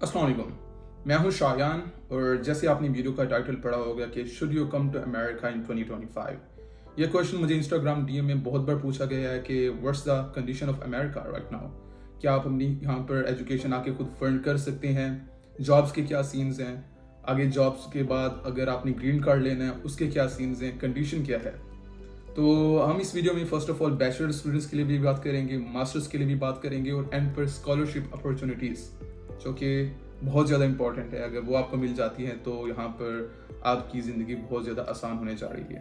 अस्सलाम वालेकुम। मैं हूं शायान और जैसे आपने वीडियो का टाइटल पढ़ा होगा कि should you come to America in 2025। यह क्वेश्चन मुझे इंस्टाग्राम डीएम में बहुत बार पूछा गया है कि what's the condition of America right now. क्या आप अपनी यहाँ पर एजुकेशन आके खुद फंड कर सकते हैं? जॉब्स के क्या सीन्स हैं? आगे जॉब्स के बाद अगर आपने ग्रीन कार्ड लेना है उसके क्या सीन्स हैं? कंडीशन क्या है? तो हम इस वीडियो में first of all bachelor students के लिए भी बात करेंगे, मास्टर्स के लिए भी बात करेंगे और एंड पर स्कॉलरशिप अपॉर्चुनिटीज़ जो कि बहुत ज़्यादा इंपॉर्टेंट है। अगर वो आपको मिल जाती हैं तो यहाँ पर आपकी ज़िंदगी बहुत ज़्यादा आसान होने जा रही है।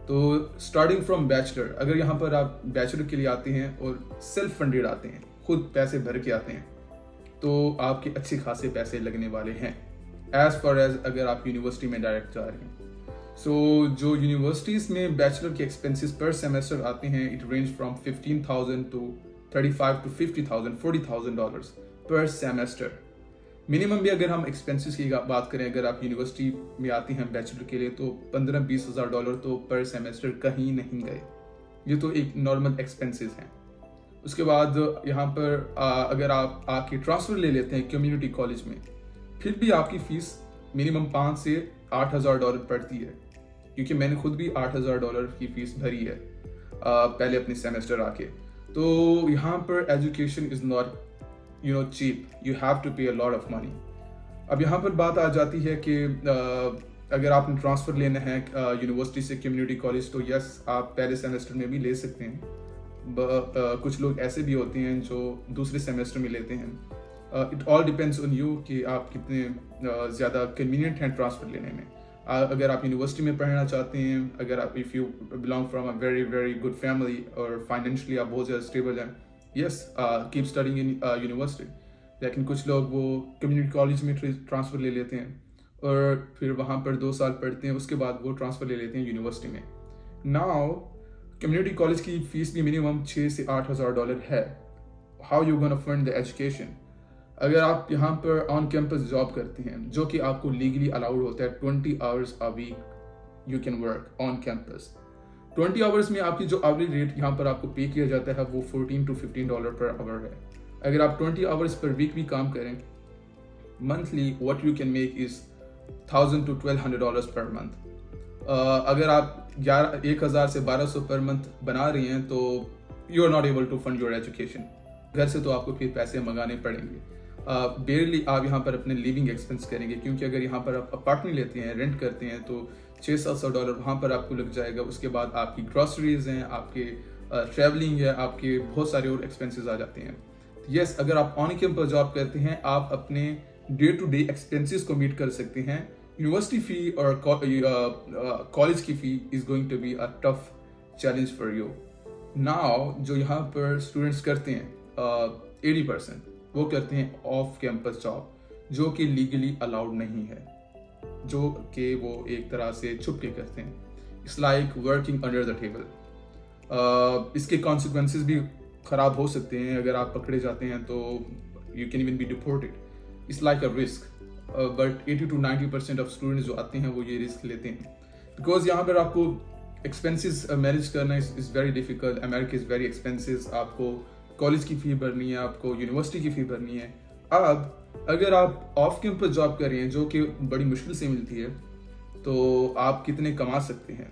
तो स्टार्टिंग फ्रॉम बैचलर, अगर यहाँ पर आप बैचलर के लिए आते हैं और सेल्फ फंडेड आते हैं, खुद पैसे भर के आते हैं, तो आपके अच्छे खासे पैसे लगने वाले हैं एज फार एज अगर आप यूनिवर्सिटी में डायरेक्ट जा रहे हैं। सो जो यूनिवर्सिटीज़ में बैचलर के एक्सपेंसेस पर सेमेस्टर आते हैं, it range from 15,000 to 35 to 50,000 $40,000 पर सेमेस्टर। मिनिमम भी अगर हम एक्सपेंसेस की बात करें, अगर आप यूनिवर्सिटी में आते हैं बैचलर के लिए, तो 15-20 हज़ार डॉलर तो पर सेमेस्टर कहीं नहीं गए। ये तो एक नॉर्मल एक्सपेंसेस हैं। उसके बाद यहाँ पर अगर आप आके ट्रांसफ़र ले लेते हैं कम्युनिटी कॉलेज में, फिर भी आपकी फ़ीस मिनिमम 5 से 8 हज़ार डॉलर पड़ती है, क्योंकि मैंने खुद भी 8 हज़ार डॉलर की फ़ीस भरी है पहले अपने सेमेस्टर आके। तो यहाँ पर education is not cheap, you have to pay a lot of money. अब यहाँ पर बात आ जाती है कि अगर आपने ट्रांसफ़र लेना है यूनिवर्सिटी से कम्युनिटी कॉलेज, तो यस आप पहले सेमेस्टर में भी ले सकते हैं। कुछ लोग ऐसे भी होते हैं जो दूसरे सेमेस्टर में लेते हैं। It all depends on you कि आप कितने ज़्यादा कन्वीनियंट हैं ट्रांसफ़र लेने में। अगर आप यूनिवर्सिटी में पढ़ना चाहते हैं, अगर आप if you belong from a very very good family और फाइनेंशियली आप बहुत ज़्यादा स्टेबल हैं, yes keep studying in university. लेकिन कुछ लोग वो कम्युनिटी कॉलेज में ट्रांसफ़र ले लेते हैं और फिर वहाँ पर 2 साल पढ़ते हैं, उसके बाद वो ट्रांसफ़र ले लेते हैं यूनिवर्सिटी में। नाउ कम्युनिटी कॉलेज की फ़ीस भी मिनिमम 6 से 8 हज़ार डॉलर है। How you gonna fund the education? अगर आप यहाँ पर ऑन कैंपस जॉब करते हैं, जो कि आपको लीगली अलाउड होता है 20 hours a week you can work on campus. 20 hours में आपकी जो आवरली रेट यहाँ पर आपको पे किया जाता है वो $14 to $15 पर आवर है। अगर आप 20 आवर्स पर वीक भी काम करें, monthly what you can make is $1,000 to $1,200 per month. अगर आप 1,000 से 1,200 पर मंथ बना रही हैं तो you are not able to fund your education. घर से तो आपको फिर पैसे मंगाने पड़ेंगे। बेयरली आप यहाँ पर अपने लिविंग एक्सपेंस करेंगे, क्योंकि अगर यहाँ पर आप अपार्टमेंट लेते हैं, रेंट करते हैं, तो $600-700 वहाँ पर आपको लग जाएगा। उसके बाद आपकी ग्रॉसरीज हैं, आपके ट्रैवलिंग है, आपके बहुत सारे और एक्सपेंसेस आ जाते हैं। यस, अगर आप ऑन कैंपस जॉब करते हैं, आप अपने डे टू डे एक्सपेंसेस को मीट कर सकते हैं। यूनिवर्सिटी फ़ी और कॉलेज की fee is going to be a tough challenge for you. Now जो यहाँ पर स्टूडेंट्स करते हैं 80% वो करते हैं ऑफ कैंपस जॉब, जो कि लीगली अलाउड नहीं है, जो कि वो एक तरह से छुप के करते हैं। It's like working under the table. इसके कॉन्सिक्वेंसेस भी ख़राब हो सकते हैं। अगर आप पकड़े जाते हैं तो you can even be deported. It's like a risk, but 80 to 90% of students जो आते हैं वो ये रिस्क लेते हैं, बिकॉज यहाँ पर आपको एक्सपेंसेस मैनेज करना is very difficult. America is very expensive. आपको कॉलेज की फ़ी भरनी है, आपको यूनिवर्सिटी की फ़ी भरनी है। अब अगर आप ऑफ कैंपस जॉब कर रहे हैं, जो कि बड़ी मुश्किल से मिलती है, तो आप कितने कमा सकते हैं?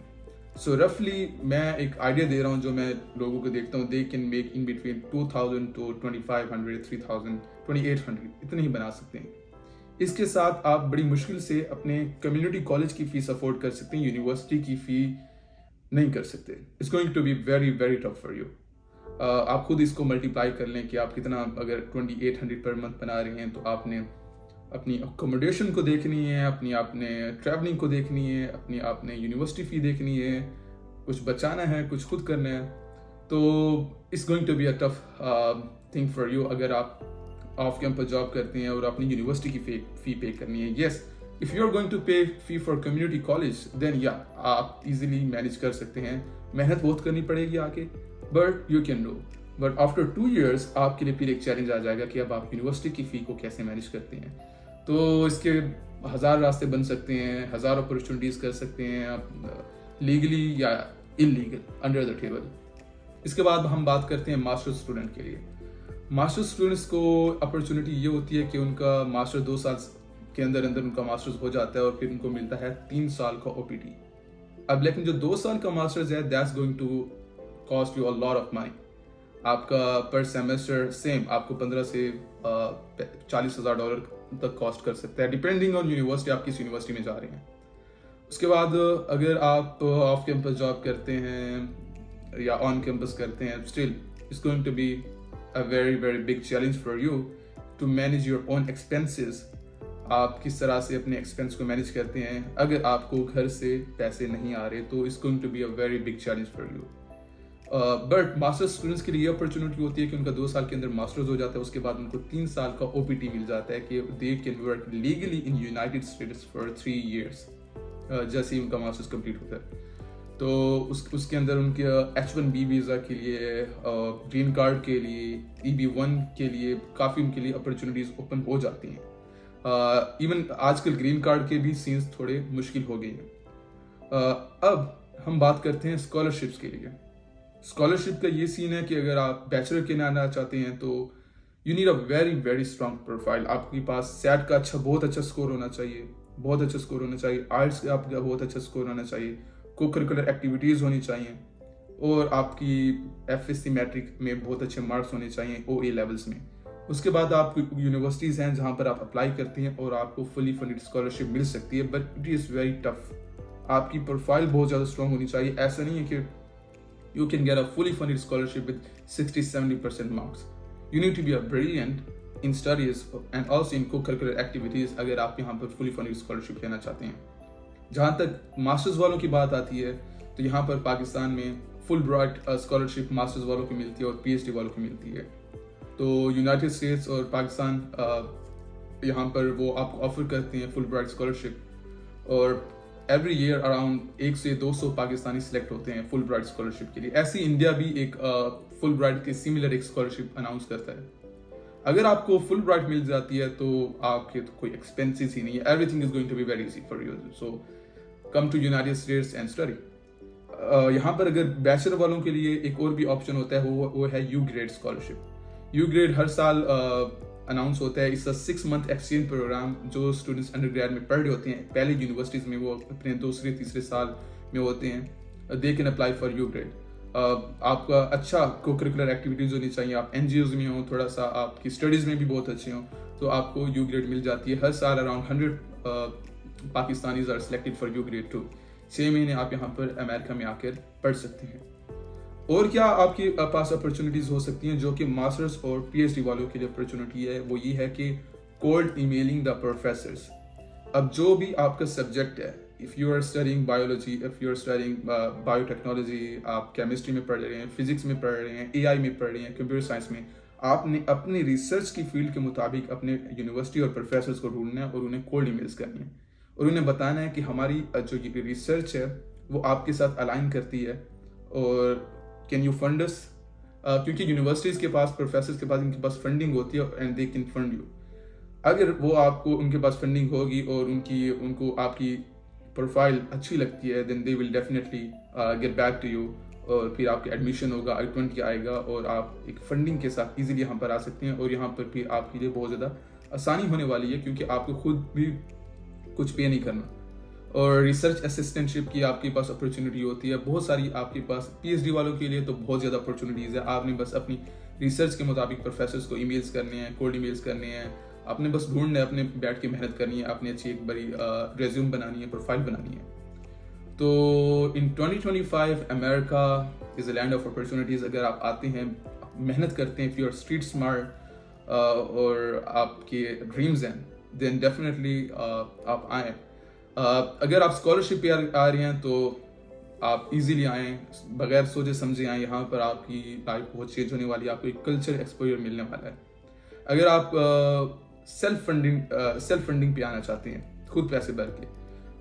सो रफली मैं एक आइडिया दे रहा हूँ जो मैं लोगों को देखता हूँ, they can make in between 2,000 to 2,500, 3,000, 2,800 इतने ही बना सकते हैं। इसके साथ आप बड़ी मुश्किल से अपने कम्युनिटी कॉलेज की फ़ीस अफोर्ड कर सकते हैं, यूनिवर्सिटी की फ़ी नहीं कर सकते। It's going to be very very tough for you. आप खुद इसको मल्टीप्लाई कर लें कि आप कितना, अगर 2,800 पर मंथ बना रहे हैं, तो आपने अपनी अकोमोडेशन को देखनी है, अपनी आपने ट्रैवलिंग को देखनी है, अपनी आपने यूनिवर्सिटी फ़ी देखनी है, कुछ बचाना है, कुछ खुद करना है। तो it's going to be a tough thing for you अगर आप ऑफ कैंपस जॉब करते हैं और अपनी यूनिवर्सिटी की फ़ी पे करनी है। Yes, if you are going to pay fee for community college, then या आप इजीली मैनेज कर सकते हैं। मेहनत बहुत करनी पड़ेगी आगे, but you can do. But after 2 years आपके लिए फिर एक चैलेंज आ जाएगा कि अब आप यूनिवर्सिटी की फ़ी को कैसे मैनेज करते हैं। तो इसके 1000 रास्ते बन सकते हैं, 1000 अपॉर्चुनिटीज़ कर सकते हैं आप, लीगली या इलीगल, अंडर द टेबल। इसके बाद हम बात करते हैं मास्टर्स स्टूडेंट के लिए। मास्टर्स स्टूडेंट्स को अपॉर्चुनिटी ये होती है कि उनका मास्टर 2 साल के अंदर अंदर उनका मास्टर्स हो जाता है और फिर उनको मिलता है 3 साल का OPT। अब लेकिन जो 2 साल का मास्टर्स है that's going to cost you a lot of money. आपका पर सेमेस्टर सेम आपको 15 से $40,000 तक कॉस्ट कर सकता है, डिपेंडिंग ऑन यूनिवर्सिटी, आप किस यूनिवर्सिटी में जा रहे हैं। उसके बाद अगर आप ऑफ कैंपस जॉब करते हैं या ऑन कैंपस करते हैं, still it's going to be a very very big challenge for you to manage your own expenses. आप किस तरह से अपने एक्सपेंस को मैनेज करते हैं अगर आपको घर से पैसे नहीं आ रहे, तो it's going to be a very big challenge for you. But masters students के लिए अपॉर्चुनिटी होती है कि उनका 2 साल के अंदर मास्टर्स हो जाता है, उसके बाद उनको 3 साल का OPT मिल जाता है कि they can work legally in United states for 3 years जैसे ही उनका मास्टर्स कंप्लीट होता है। तो उसके अंदर उनके H1B वीज़ा के लिए, ग्रीन कार्ड के लिए, EB1 के लिए काफ़ी उनके लिए अपॉर्चुनिटीज़ ओपन हो जाती हैं। इवन आजकल ग्रीन कार्ड के भी सीन्स थोड़े मुश्किल हो गए हैं। अब हम बात करते हैं स्कॉलरशिप्स के लिए। स्कॉलरशिप का ये सीन है कि अगर आप बैचलर के लिए आना चाहते हैं तो you need a very very strong profile. आपके पास सेट का बहुत अच्छा स्कोर होना चाहिए, बहुत अच्छा स्कोर होना चाहिए। आर्ट्स का आपका बहुत अच्छा स्कोर होना चाहिए, को करिकुलर एक्टिविटीज़ होनी चाहिए, और आपकी FSC मैट्रिक में बहुत अच्छे मार्क्स होने चाहिए OA लेवल्स में। उसके बाद आप यूनिवर्सिटीज़ हैं जहाँ पर आप अप्लाई करते हैं और आपको फुली फंडेड स्कॉलरशिप मिल सकती है, but it is very tough. आपकी प्रोफाइल बहुत ज़्यादा स्ट्रॉन्ग होनी चाहिए। ऐसा नहीं है कि you can get a fully funded scholarship with 60-70% marks. You need to be a brilliant in studies and also in co-curricular activities अगर आप यहाँ पर fully funded scholarship लेना चाहते हैं। जहाँ तक मास्टर्स वालों की बात आती है तो यहाँ पर पाकिस्तान में फुल ब्राइट स्कॉलरशिप मास्टर्स वालों को मिलती है और PhD वालों को मिलती है। तो यूनाइटेड स्टेट्स और पाकिस्तान यहाँ पर वो आपको ऑफर करते हैं फुल ब्राइट स्कॉलरशिप, और एवरी ईयर अराउंड 100 से 200 पाकिस्तानी सिलेक्ट होते हैं फुल ब्राइट स्कॉलरशिप के लिए। ऐसे इंडिया भी एक फुल ब्राइट के सिमिलर एक स्कॉलरशिप अनाउंस करता है। अगर आपको फुल ब्राइट मिल जाती है तो आपके तो कोई एक्सपेंसेस ही नहीं है, everything is going to be very easy for you. So come to United States and study. यहाँ पर अगर बैचलर वालों के लिए एक और भी ऑप्शन होता है, वो है U grade scholarship. U grade हर साल अनाउंस होता है। इसका 6 month एक्सचेंज प्रोग्राम जो स्टूडेंट्स अंडर ग्रेड में पढ़ रहे होते हैं पहले यूनिवर्सिटीज़ में, वो अपने 2रे-3रे साल में होते हैं, they can apply for U grade. आपका अच्छा को करिकुलर एक्टिविटीज़ होनी चाहिए, आप NGOs में हो, थोड़ा सा आपकी स्टडीज़ में भी बहुत अच्छे हो, तो आपको U ग्रेड मिल जाती है। हर साल around 100 Pakistanis are selected for U grade 2। 6 महीने आप यहाँ पर अमेरिका में आकर पढ़ सकते हैं। और क्या आपके पास अपॉर्चुनिटीज़ हो सकती हैं जो कि मास्टर्स और PhD वालों के लिए अपॉर्चुनिटी है, वो ये है कि कोल्ड ईमेलिंग द प्रोफेसर्स। अब जो भी आपका सब्जेक्ट है, if you are studying biology, if you are studying biotechnology, आप केमिस्ट्री में पढ़ रहे हैं, फिजिक्स में पढ़ रहे हैं, AI में पढ़ रहे हैं, कंप्यूटर साइंस में, आपने अपनी रिसर्च की फील्ड के मुताबिक अपने यूनिवर्सिटी और प्रोफेसर्स को ढूंढना है और उन्हें कोल्ड ईमेल्स करनी है और उन्हें बताना है कि हमारी जो रिसर्च है वो आपके साथ अलाइन करती है और कैन यू फंड अस। क्योंकि यूनिवर्सिटीज़ के पास, प्रोफेसर्स के पास, इनके पास फंडिंग होती है and they can fund you. अगर वो आपको, उनके पास फंडिंग होगी और उनको आपकी प्रोफाइल अच्छी लगती है, then they will definitely get back to you, और फिर आपका एडमिशन होगा, I-20 आएगा और आप एक फंडिंग के साथ इजीली यहाँ पर आ सकते हैं। और यहाँ पर फिर आपके लिए बहुत ज़्यादा आसानी होने वाली है क्योंकि आपको खुद भी कुछ पे नहीं करना। और रिसर्च असिस्टेंटशिप की आपके पास अपॉर्चुनिटी होती है बहुत सारी। आपके पास PhD वालों के लिए तो बहुत ज़्यादा अपॉर्चुनिटीज़ है। आपने बस अपनी रिसर्च के मुताबिक प्रोफेसर्स को ईमेल्स करने हैं, कोल्ड ईमेल्स करने हैं, आपने बस ढूंढना है, अपने बैठ के मेहनत करनी है, आपने अच्छी एक बड़ी रेज्यूम बनानी है, प्रोफाइल बनानी है। तो in 2025 America is a land of opportunities. अगर आप आते हैं, मेहनत करते हैं, if you are street smart और आपके ड्रीम्स हैं, देन डेफिनेटली आप आएँ। अगर आप स्कॉलरशिप पे आ रहे हैं तो आप इजीली आएँ, बगैर सोचे समझे आएँ। यहाँ पर आपकी लाइफ बहुत चेंज होने वाली है, आपको एक कल्चर एक्सपोजर मिलने वाला है। अगर आप सेल्फ फंडिंग पे आना चाहते हैं, खुद पैसे भर के,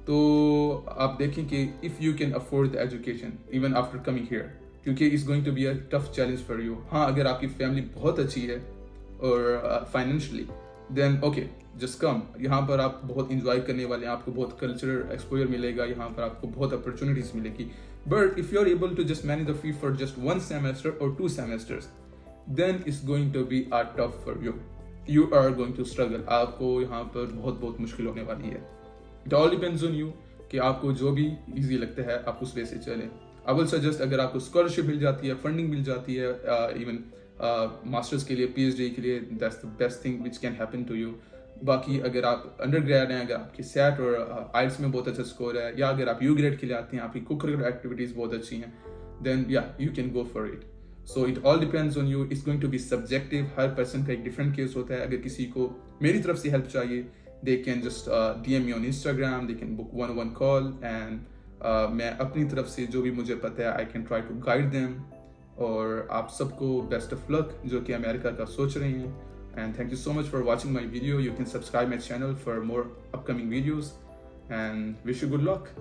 तो आप देखें कि if you can afford the education even after coming here, क्योंकि it's going to be a tough challenge for you. हाँ, अगर आपकी फैमिली बहुत अच्छी है और financially, then okay, just come. यहाँ पर आप बहुत इंजॉय करने वाले हैं, आपको बहुत कल्चरल एक्सपोजर मिलेगा, यहाँ पर आपको बहुत अपॉर्चुनिटीज मिलेगी। But if you are able to just manage the fee for just 1 semester or 2 semesters, then it's going to be tough for you. You are going to struggle. आपको यहाँ पर बहुत मुश्किल होने वाली है. It all depends on you कि आपको जो भी easy लगता है आप उस वे से चलें. I will suggest अगर आपको scholarship मिल जाती है, funding मिल जाती है, even मास्टर्स के लिए, PhD के लिए, that's the best thing which can happen to you. बाकी अगर आप अंडरग्रेड हैं, अगर आपकी SAT और IELTS में बहुत अच्छा स्कोर है, या अगर आप U ग्रेड के लिए आते हैं, आपकी co-curricular एक्टिविटीज़ बहुत अच्छी हैं, then yeah, you can go for it. So it all depends on you. It's going to be subjective. Her person का एक different case होता है. अगर किसी को मेरी तरफ से help चाहिए, they can just DM me on Instagram. They can book one-on-one call and मैं अपनी तरफ से जो भी मुझे पता है, I can try to guide them. और आप सबको best of luck जो कि अमेरिका का सोच रहे हैं. And thank you so much for watching my video. You can subscribe my channel for more upcoming videos and wish you good luck.